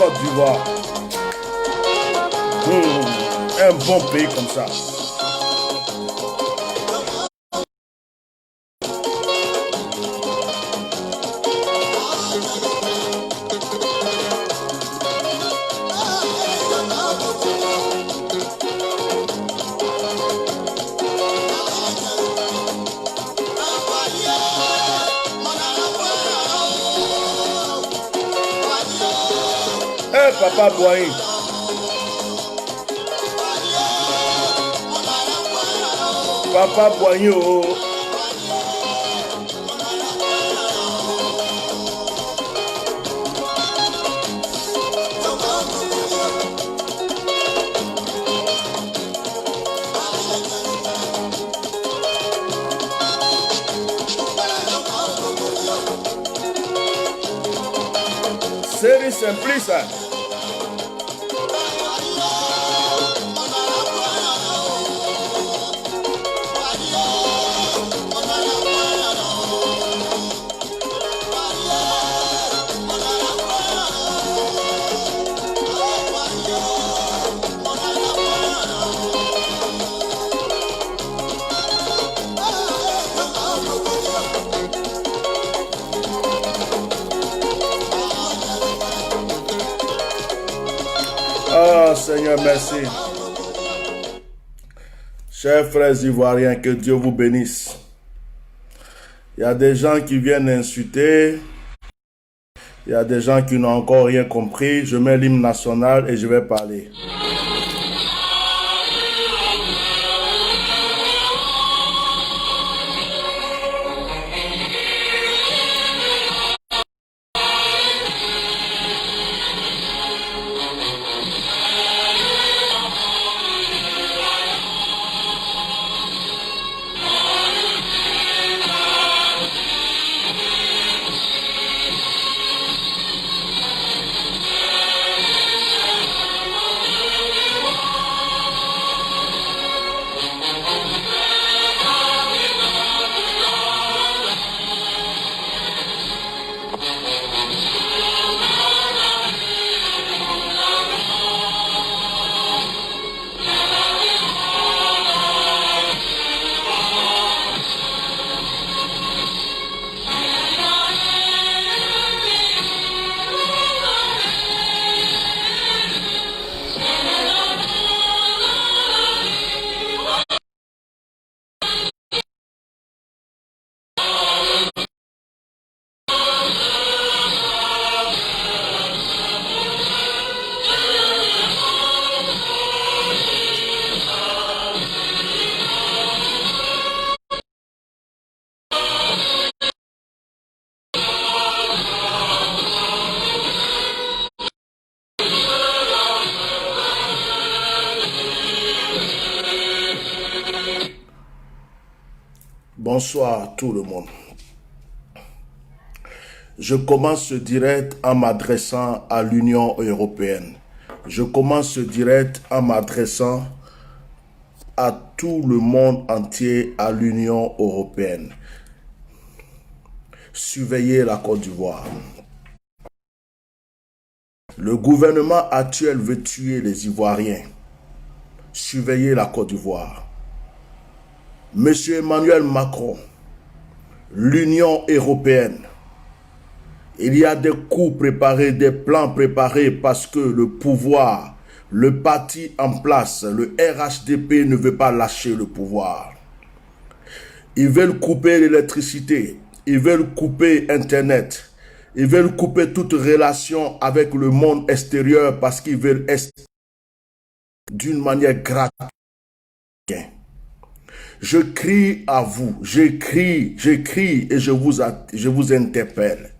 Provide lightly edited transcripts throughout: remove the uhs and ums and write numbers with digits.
Côte d'Ivoire. Un bon pays comme ça. Papa Boy. Papa Boigno. C'est simple ça. Oh Seigneur, merci. Chers frères ivoiriens, que Dieu vous bénisse. Il y a des gens qui viennent insulter. Il y a des gens qui n'ont encore rien compris. Je mets l'hymne national et je vais parler. Bonsoir à tout le monde. Je commence ce direct en m'adressant à l'Union européenne. Je commence ce direct en m'adressant à tout le monde entier, à l'Union européenne. Surveillez la Côte d'Ivoire. Le gouvernement actuel veut tuer les Ivoiriens. Surveillez la Côte d'Ivoire. Monsieur Emmanuel Macron, l'Union européenne, il y a des coups préparés, des plans préparés parce que le pouvoir, le parti en place, le RHDP ne veut pas lâcher le pouvoir. Ils veulent couper l'électricité, ils veulent couper Internet, ils veulent couper toute relation avec le monde extérieur parce qu'ils veulent être d'une manière gratuite. Je crie à vous, j'écris et je vous interpelle.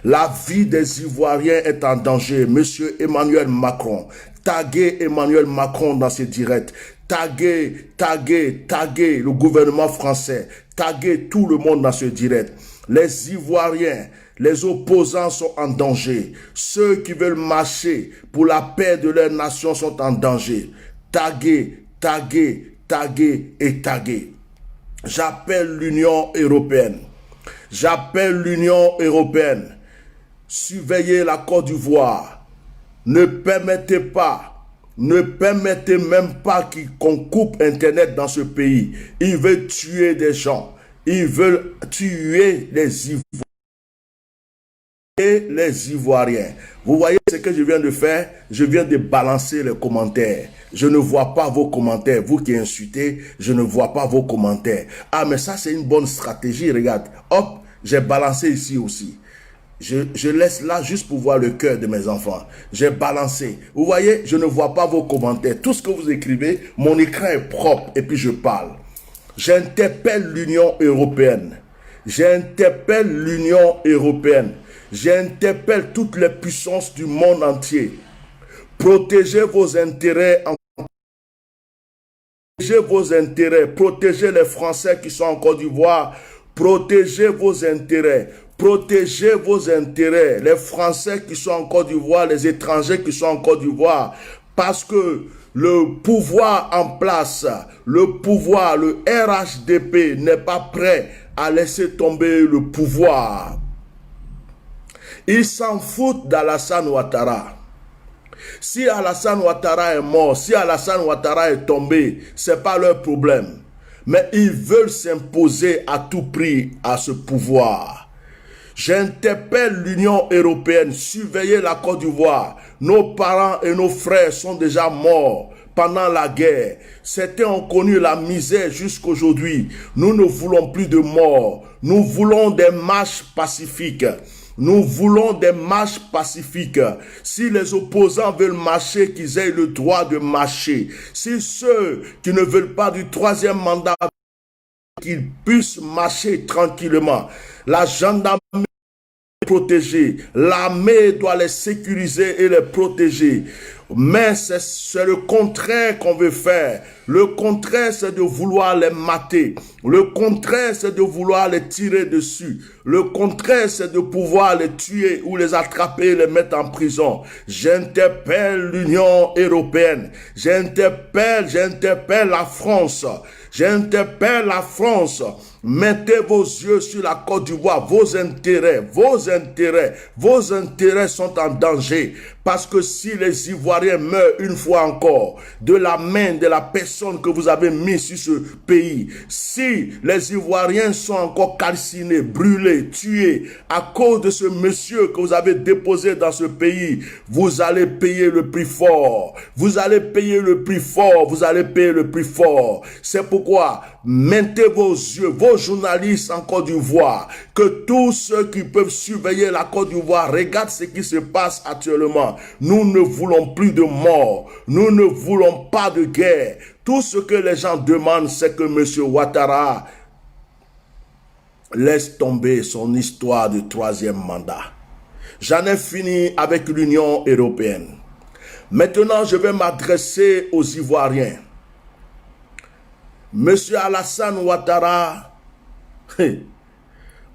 La vie des Ivoiriens est en danger. Monsieur Emmanuel Macron, taguez Emmanuel Macron dans ces directs. Taguez le gouvernement français. Taguez tout le monde dans ce direct. Les Ivoiriens, les opposants sont en danger. Ceux qui veulent marcher pour la paix de leur nation sont en danger. Taguez. J'appelle l'Union européenne. Surveillez la Côte d'Ivoire. Ne permettez pas, ne permettez même pas qu'on coupe Internet dans ce pays. Ils veulent tuer des gens. Ils veulent tuer les Ivoiriens. Vous voyez ce que je viens de faire? Je viens de balancer les commentaires. Je ne vois pas vos commentaires. Vous qui insultez, je ne vois pas vos commentaires. Ah, mais ça, c'est une bonne stratégie. Regarde, hop, j'ai balancé ici aussi. Je laisse là juste pour voir le cœur de mes enfants. J'ai balancé. Vous voyez, je ne vois pas vos commentaires. Tout ce que vous écrivez, mon écran est propre et puis je parle. J'interpelle l'Union européenne. J'interpelle l'Union européenne. J'interpelle toutes les puissances du monde entier. Protégez vos intérêts. Protégez vos intérêts. Protégez les Français qui sont en Côte d'Ivoire. Protégez vos intérêts. Protégez vos intérêts. Les Français qui sont en Côte d'Ivoire, les étrangers qui sont en Côte d'Ivoire. Parce que le pouvoir en place, le pouvoir, le RHDP n'est pas prêt à laisser tomber le pouvoir. Ils s'en foutent d'Alassane Ouattara. Si Alassane Ouattara est mort, si Alassane Ouattara est tombé, ce n'est pas leur problème. Mais ils veulent s'imposer à tout prix à ce pouvoir. J'interpelle l'Union européenne, surveillez la Côte d'Ivoire. Nos parents et nos frères sont déjà morts pendant la guerre. Certains ont connu la misère jusqu'aujourd'hui. Nous ne voulons plus de morts. Nous voulons des marches pacifiques. Nous voulons des marches pacifiques. Si les opposants veulent marcher, qu'ils aient le droit de marcher. Si ceux qui ne veulent pas du troisième mandat, qu'ils puissent marcher tranquillement. La gendarmerie doit les protéger. L'armée doit les sécuriser et les protéger. Mais c'est le contraire qu'on veut faire. Le contraire, c'est de vouloir les mater. Le contraire, c'est de vouloir les tirer dessus. Le contraire, c'est de pouvoir les tuer ou les attraper et les mettre en prison. J'interpelle l'Union européenne. J'interpelle la France. J'interpelle la France. Mettez vos yeux sur la Côte d'Ivoire. Vos intérêts sont en danger. Parce que si les Ivoiriens meurent une fois encore de la main de la personne que vous avez mise sur ce pays, si les Ivoiriens sont encore calcinés, brûlés, tués à cause de ce monsieur que vous avez déposé dans ce pays, vous allez payer le prix fort. Vous allez payer le prix fort. Vous allez payer le prix fort. C'est pourquoi mettez vos yeux, vos journalistes en Côte d'Ivoire, que tous ceux qui peuvent surveiller la Côte d'Ivoire regardent ce qui se passe actuellement. Nous ne voulons plus de morts. Nous ne voulons pas de guerre. Tout ce que les gens demandent, c'est que M. Ouattara laisse tomber son histoire de troisième mandat. J'en ai fini avec l'Union européenne. Maintenant, je vais m'adresser aux Ivoiriens. M. Alassane Ouattara,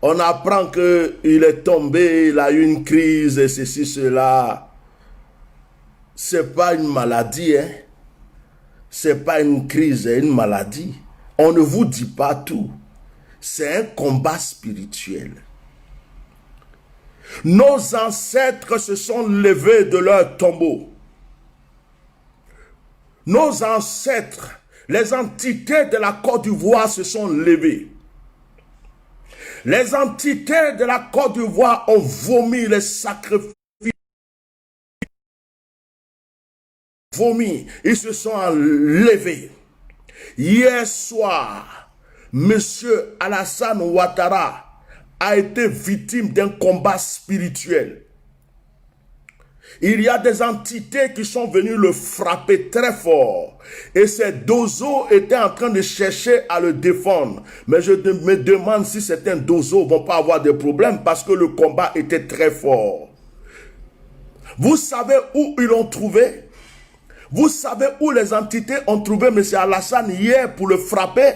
on apprend qu'il est tombé, il a eu une crise, et ceci, cela. C'est pas une maladie, hein. C'est pas une crise, c'est une maladie. On ne vous dit pas tout. C'est un combat spirituel. Nos ancêtres se sont levés de leur tombeau. Nos ancêtres, les entités de la Côte d'Ivoire se sont levées. Les entités de la Côte d'Ivoire ont vomi les sacrifices. Ils se sont levés. Hier soir, M. Alassane Ouattara a été victime d'un combat spirituel. Il y a des entités qui sont venues le frapper très fort. Et ces dozos étaient en train de chercher à le défendre. Mais je me demande si certains dozos ne vont pas avoir de problèmes parce que le combat était très fort. Vous savez où ils l'ont trouvé? Vous savez où les entités ont trouvé M. Alassane hier pour le frapper?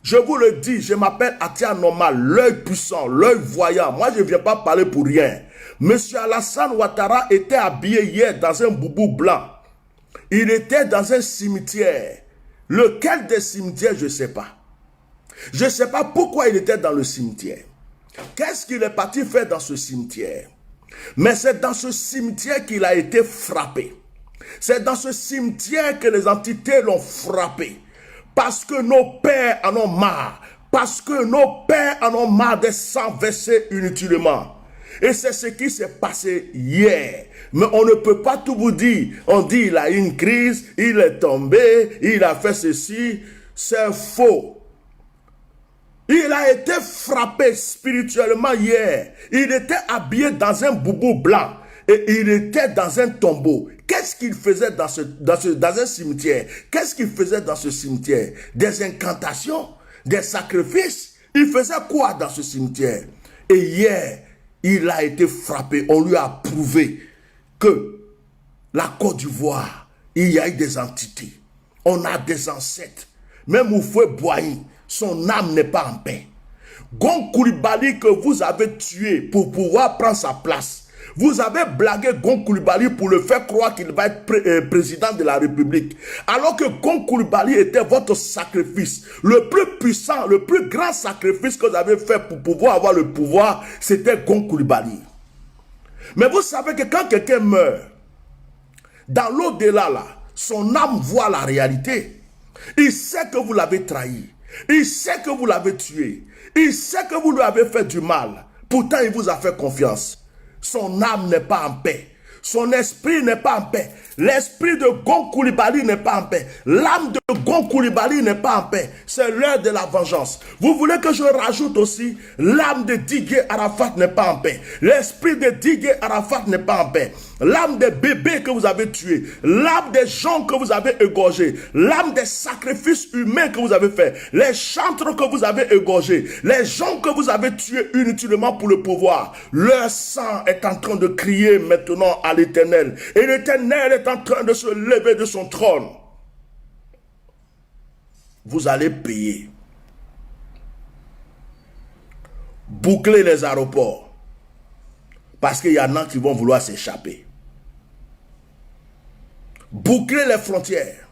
Je vous le dis, je m'appelle Atia Normal, l'œil puissant, l'œil voyant. Moi, je ne viens pas parler pour rien. M. Alassane Ouattara était habillé hier dans un boubou blanc. Il était dans un cimetière. Lequel des cimetières, je ne sais pas. Je ne sais pas pourquoi il était dans le cimetière. Qu'est-ce qu'il est parti faire dans ce cimetière? Mais c'est dans ce cimetière qu'il a été frappé. C'est dans ce cimetière que les entités l'ont frappé. Parce que nos pères en ont marre. Parce que nos pères en ont marre des sangs versés inutilement. Et c'est ce qui s'est passé hier. Mais on ne peut pas tout vous dire. On dit il a eu une crise, il est tombé, il a fait ceci. C'est faux. Il a été frappé spirituellement hier. Il était habillé dans un boubou blanc. Et il était dans un tombeau. Qu'est-ce qu'il faisait dans un cimetière? Qu'est-ce qu'il faisait dans ce cimetière? Des incantations, des sacrifices. Il faisait quoi dans ce cimetière? Et hier, il a été frappé. On lui a prouvé que la Côte d'Ivoire, il y a eu des entités. On a des ancêtres. Même Oufoué Boigny, son âme n'est pas en paix. Gon Coulibaly que vous avez tué pour pouvoir prendre sa place. Vous avez blagué Gon Coulibaly pour le faire croire qu'il va être président de la République. Alors que Gon Coulibaly était votre sacrifice. Le plus puissant, le plus grand sacrifice que vous avez fait pour pouvoir avoir le pouvoir, c'était Gon Coulibaly. Mais vous savez que quand quelqu'un meurt, dans l'au-delà là, son âme voit la réalité. Il sait que vous l'avez trahi. Il sait que vous l'avez tué. Il sait que vous lui avez fait du mal. Pourtant, il vous a fait confiance. Son âme n'est pas en paix. Son esprit n'est pas en paix. L'esprit de Gon Coulibaly n'est pas en paix. L'âme de Gon Coulibaly n'est pas en paix. C'est l'heure de la vengeance. Vous voulez que je rajoute aussi, l'âme de Didier Arafat n'est pas en paix. L'esprit de Didier Arafat n'est pas en paix. L'âme des bébés que vous avez tués. L'âme des gens que vous avez égorgés. L'âme des sacrifices humains que vous avez faits. Les chantres que vous avez égorgés. Les gens que vous avez tués inutilement pour le pouvoir. Leur sang est en train de crier maintenant à l'Éternel. Et l'Éternel est en train de se lever de son trône. Vous allez payer. Boucler les aéroports. Parce qu'il y en a qui vont vouloir s'échapper. Boucler les frontières.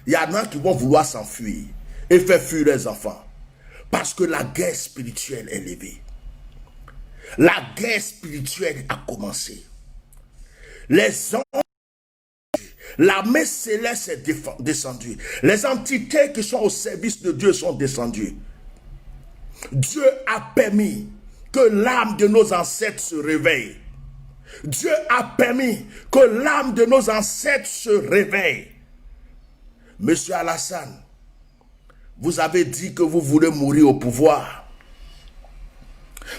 Il y en a qui vont vouloir s'enfuir et faire fuir les enfants. Parce que la guerre spirituelle est levée. La guerre spirituelle a commencé. Les anges, l'armée céleste est descendue. Les entités qui sont au service de Dieu sont descendues. Dieu a permis que l'âme de nos ancêtres se réveille. Dieu a permis que l'âme de nos ancêtres se réveille. Monsieur Alassane, vous avez dit que vous voulez mourir au pouvoir.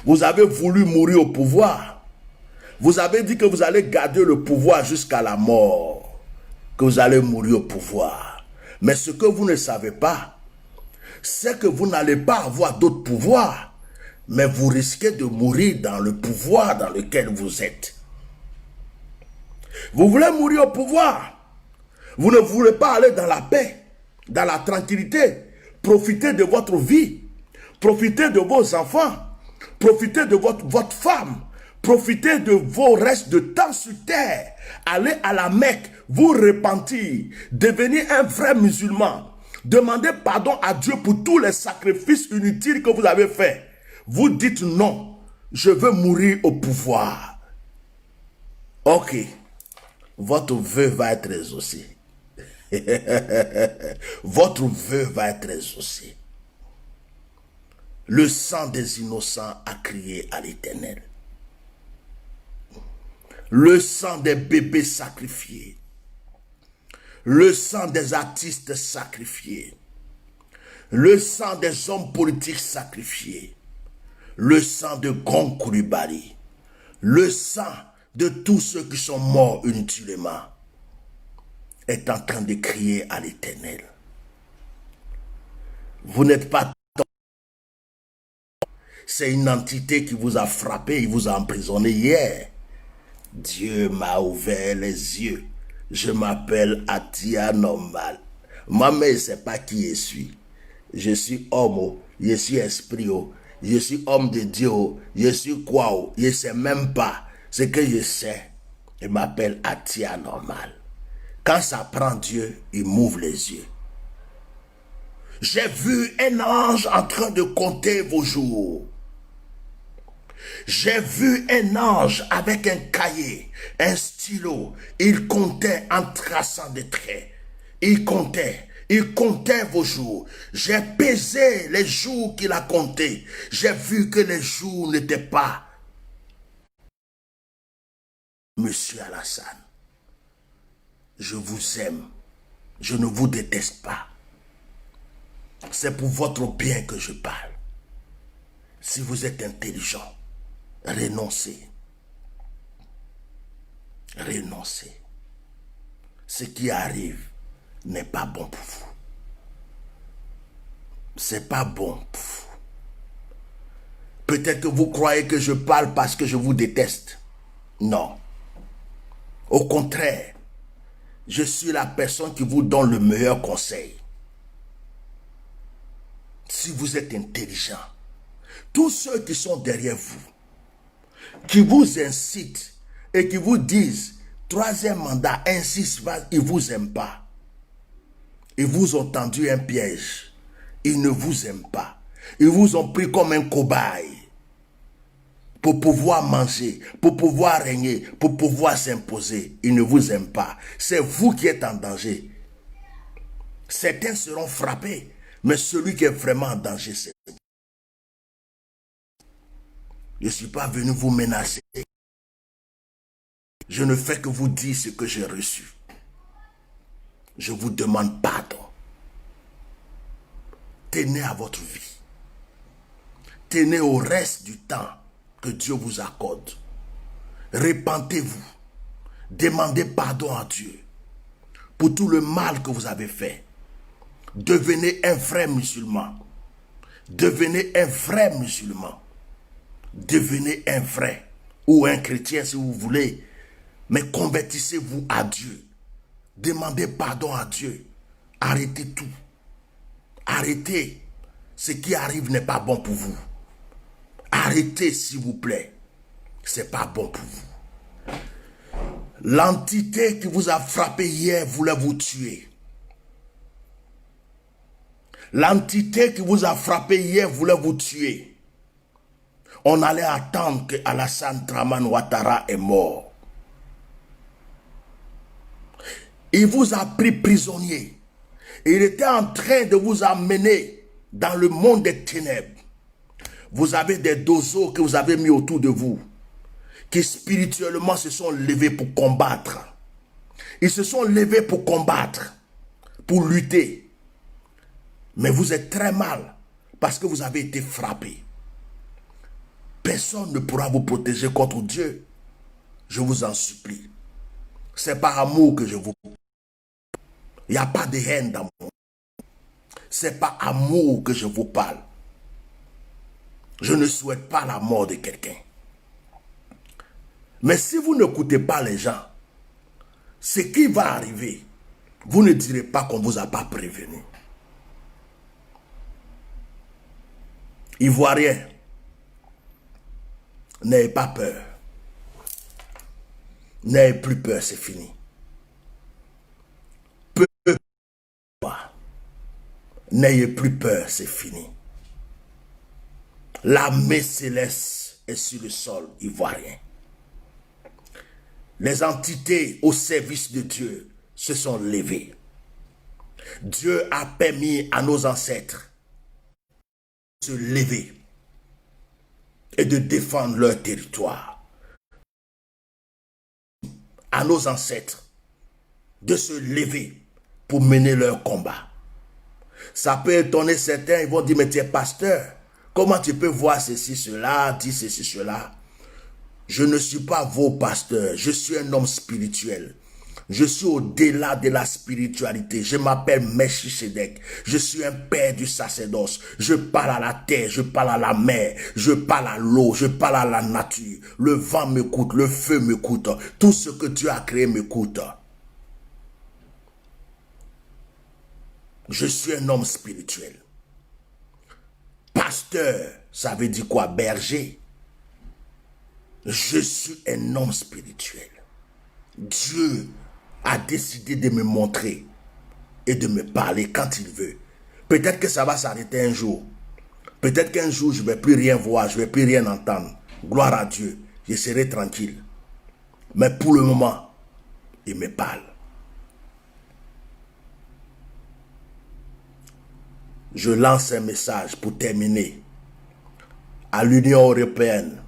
Vous avez voulu mourir au pouvoir. Vous avez dit que vous allez garder le pouvoir jusqu'à la mort. Que vous allez mourir au pouvoir. Mais ce que vous ne savez pas, c'est que vous n'allez pas avoir d'autre pouvoir. Mais vous risquez de mourir dans le pouvoir dans lequel vous êtes. Vous voulez mourir au pouvoir. Vous ne voulez pas aller dans la paix, dans la tranquillité. Profitez de votre vie. Profitez de vos enfants. Profitez de votre femme. Profitez de vos restes de temps sur terre. Allez à la Mecque, vous repentir, devenir un vrai musulman. Demandez pardon à Dieu pour tous les sacrifices inutiles que vous avez faits. Vous dites non, je veux mourir au pouvoir. Ok, votre vœu va être exaucé. Votre vœu va être exaucé. Le sang des innocents a crié à l'Éternel. Le sang des bébés sacrifiés. Le sang des artistes sacrifiés. Le sang des hommes politiques sacrifiés. Le sang de Gon Coulibaly. Le sang de tous ceux qui sont morts inutilement est en train de crier à l'Éternel. Vous n'êtes pas... C'est une entité qui vous a frappé, il vous a emprisonné hier. Dieu m'a ouvert les yeux. Je m'appelle Atia Normal. Moi-même, je ne sais pas qui je suis. Je suis homme, je suis esprit, je suis homme de Dieu, je suis quoi, je ne sais même pas. Ce que je sais, je m'appelle Atia Normal. Quand ça prend Dieu, il m'ouvre les yeux. J'ai vu un ange en train de compter vos jours. J'ai vu un ange avec un cahier, un stylo. Il comptait en traçant des traits. Il comptait vos jours. J'ai pesé les jours qu'il a comptés. J'ai vu que les jours n'étaient pas. Monsieur Alassane, je vous aime. Je ne vous déteste pas. C'est pour votre bien que je parle. Si vous êtes intelligent, renoncez. Renoncez. Ce qui arrive n'est pas bon pour vous. C'est pas bon pour vous. Peut-être que vous croyez que je parle parce que je vous déteste. Non. Au contraire, je suis la personne qui vous donne le meilleur conseil. Si vous êtes intelligent, tous ceux qui sont derrière vous, qui vous incitent et qui vous disent troisième mandat, insiste, ils ne vous aiment pas. Ils vous ont tendu un piège. Ils ne vous aiment pas. Ils vous ont pris comme un cobaye pour pouvoir manger, pour pouvoir régner, pour pouvoir s'imposer. Ils ne vous aiment pas. C'est vous qui êtes en danger. Certains seront frappés, mais celui qui est vraiment en danger, c'est vous. Je ne suis pas venu vous menacer. Je ne fais que vous dire ce que j'ai reçu. Je vous demande pardon. Tenez à votre vie. Tenez au reste du temps que Dieu vous accorde. Repentez-vous. Demandez pardon à Dieu pour tout le mal que vous avez fait. Devenez un vrai musulman. Devenez un vrai musulman. Devenez un vrai ou un chrétien si vous voulez. Mais convertissez-vous à Dieu. Demandez pardon à Dieu. Arrêtez tout. Arrêtez. Ce qui arrive n'est pas bon pour vous. Arrêtez s'il vous plaît. Ce n'est pas bon pour vous. L'entité qui vous a frappé hier voulait vous tuer. L'entité qui vous a frappé hier voulait vous tuer. On allait attendre que Alassane Dramane Ouattara est mort. Il vous a pris prisonnier. Il était en train de vous amener dans le monde des ténèbres. Vous avez des dozos que vous avez mis autour de vous, qui spirituellement se sont levés pour combattre. Ils se sont levés pour combattre, pour lutter. Mais vous êtes très mal parce que vous avez été frappé. Personne ne pourra vous protéger contre Dieu. Je vous en supplie. C'est par amour que je vous... Il n'y a pas de haine dans mon... C'est par amour que je vous parle. Je ne souhaite pas la mort de quelqu'un. Mais si vous n'écoutez pas les gens, ce qui va arriver, vous ne direz pas qu'on ne vous a pas prévenu. Ivoirien, n'ayez pas peur. N'ayez plus peur, c'est fini. N'ayez plus peur, c'est fini. L'armée céleste est sur le sol ivoirien. Les entités au service de Dieu se sont levées. Dieu a permis à nos ancêtres de se lever et de défendre leur territoire. À nos ancêtres de se lever pour mener leur combat. Ça peut étonner certains, ils vont dire, mais tu es pasteur, comment tu peux voir ceci, cela, dire ceci, cela? Je ne suis pas vos pasteurs, je suis un homme spirituel. Je suis au-delà de la spiritualité. Je m'appelle Melchisedec. Je suis un père du sacerdoce. Je parle à la terre, je parle à la mer, je parle à l'eau, je parle à la nature. Le vent m'écoute, le feu m'écoute. Tout ce que Dieu a créé m'écoute. Je suis un homme spirituel. Pasteur, ça veut dire quoi? Berger. Je suis un homme spirituel. Dieu a décidé de me montrer et de me parler quand il veut. Peut-être que ça va s'arrêter un jour. Peut-être qu'un jour, je ne vais plus rien voir, je ne vais plus rien entendre. gloire à Dieu, je serai tranquille. Mais pour le moment, il me parle. Je lance un message pour terminer à l'Union européenne.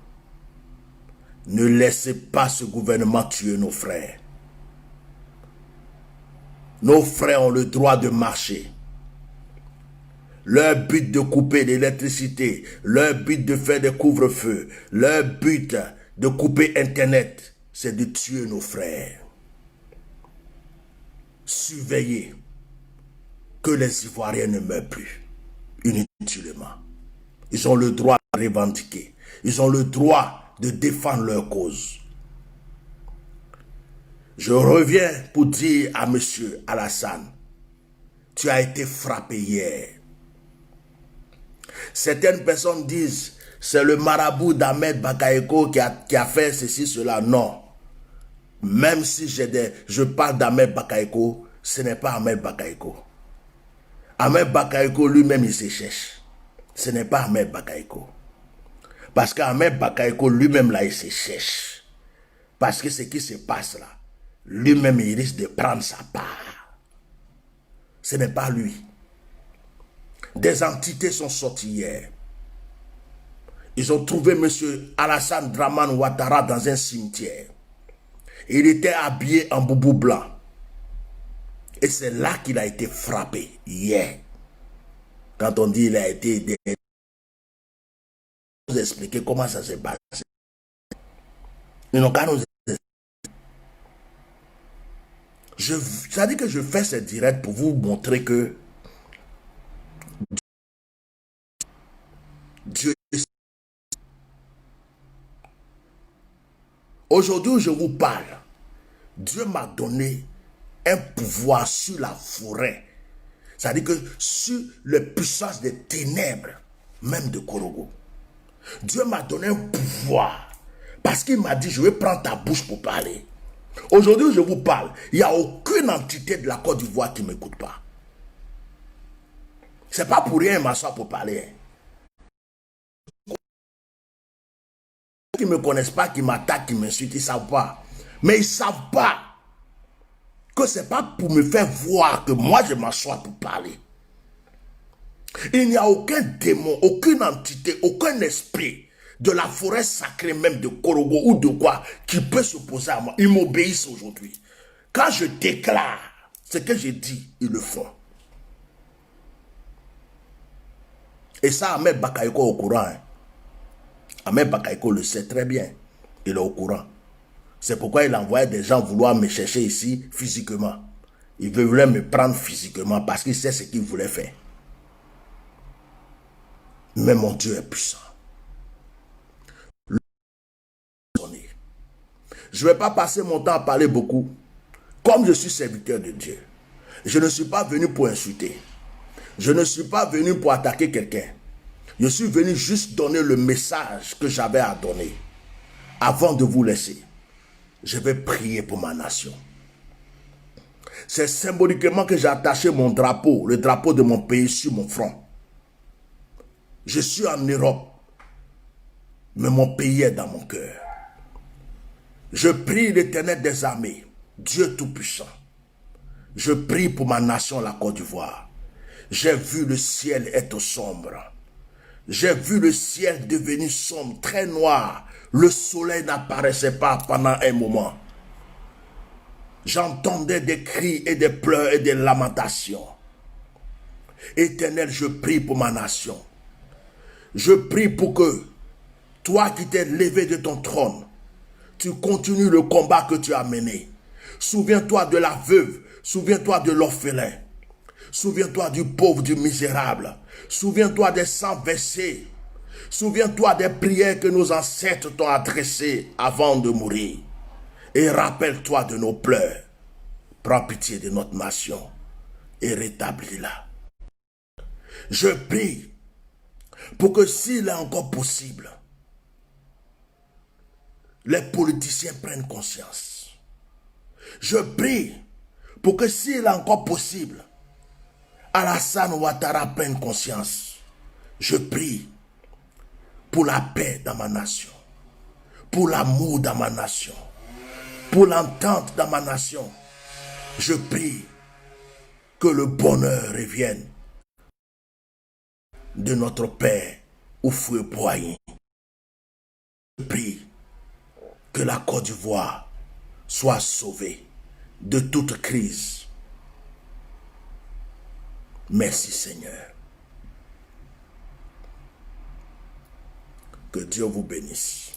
Ne laissez pas ce gouvernement tuer nos frères. Nos frères ont le droit de marcher. Leur but de couper l'électricité, leur but de faire des couvre-feux, leur but de couper Internet, c'est de tuer nos frères. Surveillez que les Ivoiriens ne meurent plus inutilement. Ils ont le droit de revendiquer. Ils ont le droit de défendre leur cause. Je reviens pour dire à M. Alassane, tu as été frappé hier. Certaines personnes disent, c'est le marabout d'Ahmed Bakayoko qui a fait ceci, cela. Non. Même si je parle d'Ahmed Bakayoko, ce n'est pas Ahmed Bakayoko. Ahmed Bakayoko lui-même, il se cherche. Ce n'est pas Ahmed Bakayoko. Parce qu'Ahmed Bakayoko lui-même, là, il se cherche. Parce que ce qui se passe là, lui-même, il risque de prendre sa part. Ce n'est pas lui. Des entités sont sorties hier. Ils ont trouvé M. Alassane Dramane Ouattara dans un cimetière. Il était habillé en boubou blanc. Et c'est là qu'il a été frappé hier. Quand on dit qu'il a été... Vous expliquer comment ça s'est passé. Ils n'ont qu'à nous expliquer. Ça dit que je fais ce direct pour vous montrer que Dieu est... Aujourd'hui où je vous parle, Dieu m'a donné un pouvoir sur la forêt. C'est-à-dire que sur les puissances des ténèbres, même de Korogo. Dieu m'a donné un pouvoir. Parce qu'il m'a dit, je vais prendre ta bouche pour parler. Aujourd'hui, je vous parle. Il n'y a aucune entité de la Côte d'Ivoire qui ne m'écoute pas. Ce n'est pas pour rien, m'asseoir pour parler. Ceux qui ne me connaissent pas, qui m'attaquent, qui m'insultent, ils ne savent pas. Mais ils ne savent pas que ce n'est pas pour me faire voir que moi je m'assois pour parler. Il n'y a aucun démon, aucune entité, aucun esprit de la forêt sacrée même de Korogo ou de quoi qui peut s'opposer à moi. Ils m'obéissent aujourd'hui. Quand je déclare ce que j'ai dit, ils le font. Et ça, Ahmed Bakayoko est au courant. Hein. Ahmed Bakayoko le sait très bien. Il est au courant. C'est pourquoi il envoyait des gens vouloir me chercher ici physiquement. Il voulait me prendre physiquement parce qu'il sait ce qu'il voulait faire. Mais mon Dieu est puissant. Je ne vais pas passer mon temps à parler beaucoup. Comme je suis serviteur de Dieu, je ne suis pas venu pour insulter. Je ne suis pas venu pour attaquer quelqu'un. Je suis venu juste donner le message que j'avais à donner. Avant de vous laisser, je vais prier pour ma nation. C'est symboliquement que j'ai attaché mon drapeau, le drapeau de mon pays sur mon front. Je suis en Europe, mais mon pays est dans mon cœur. Je prie l'Éternel des armées, Dieu Tout-Puissant. Je prie pour ma nation, la Côte d'Ivoire. J'ai vu le ciel être sombre. J'ai vu le ciel devenir sombre, très noir. Le soleil n'apparaissait pas pendant un moment. J'entendais des cris et des pleurs et des lamentations. Éternel, je prie pour ma nation. Je prie pour que toi qui t'es levé de ton trône, tu continues le combat que tu as mené. Souviens-toi de la veuve, souviens-toi de l'orphelin, souviens-toi du pauvre, du misérable, souviens-toi des sangs versés, souviens-toi des prières que nos ancêtres t'ont adressées avant de mourir. Et rappelle-toi de nos pleurs. Prends pitié de notre nation et rétablis-la. Je prie pour que s'il est encore possible, les politiciens prennent conscience. Je prie pour que s'il est encore possible, Alassane Ouattara prenne conscience. Je prie pour la paix dans ma nation. pour l'amour dans ma nation, pour l'entente dans ma nation. Je prie que le bonheur revienne de notre Père Houphouët-Boigny. Je prie que la Côte d'Ivoire soit sauvée de toute crise. Merci Seigneur. Que Dieu vous bénisse.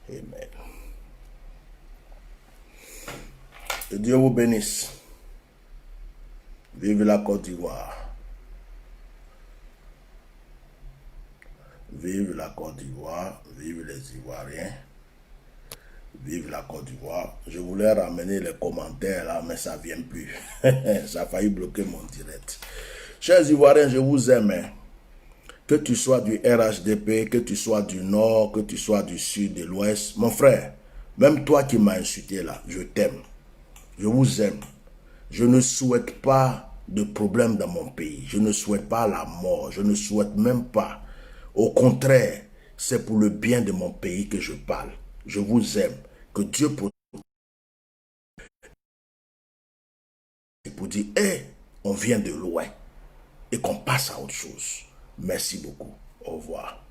Amen. Que Dieu vous bénisse. Vive la Côte d'Ivoire. Vive la Côte d'Ivoire. Vive les Ivoiriens. Vive la Côte d'Ivoire. Je voulais ramener les commentaires là, mais ça ne vient plus. Ça a failli bloquer mon direct. Chers Ivoiriens, je vous aime. Que tu sois du RHDP, que tu sois du Nord, que tu sois du Sud, de l'Ouest. Mon frère, même toi qui m'as insulté là, je t'aime. Je vous aime. Je ne souhaite pas de problème dans mon pays. Je ne souhaite pas la mort. Je ne souhaite même pas. Au contraire, c'est pour le bien de mon pays que je parle. Je vous aime. Que Dieu pour dire, hey, on vient de loin et qu'on passe à autre chose. Merci beaucoup. Au revoir.